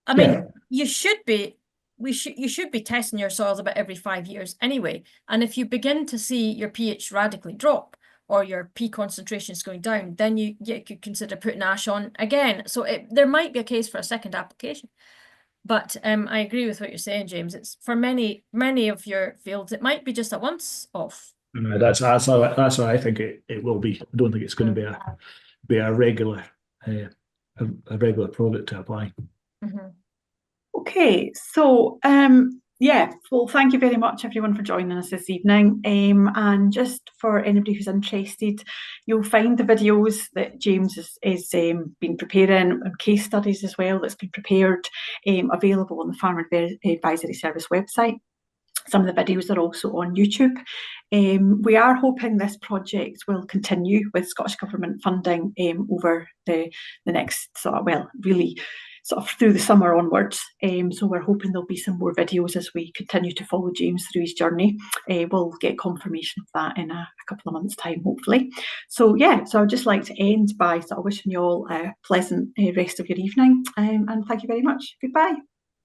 I mean, you should be testing your soils about every 5 years anyway. And if you begin to see your pH radically drop or your P concentration is going down, then you could consider putting ash on again. So there might be a case for a second application. But I agree with what you're saying, James. It's for many of your fields, it might be just a once off. No, that's how I think it will be. I don't think it's going to be a regular product to apply. Mm-hmm. Okay, so well, thank you very much everyone for joining us this evening. And just for anybody who's interested, you'll find the videos that James is been preparing and case studies as well that's been prepared available on the Farm Advisory Service website. Some of the videos are also on YouTube. We are hoping this project will continue with Scottish Government funding over the next really sort of through the summer onwards. So we're hoping there'll be some more videos as we continue to follow James through his journey. We'll get confirmation of that in a couple of months' time, hopefully. So so I'd just like to end by sort of wishing you all a pleasant rest of your evening, and thank you very much. Goodbye.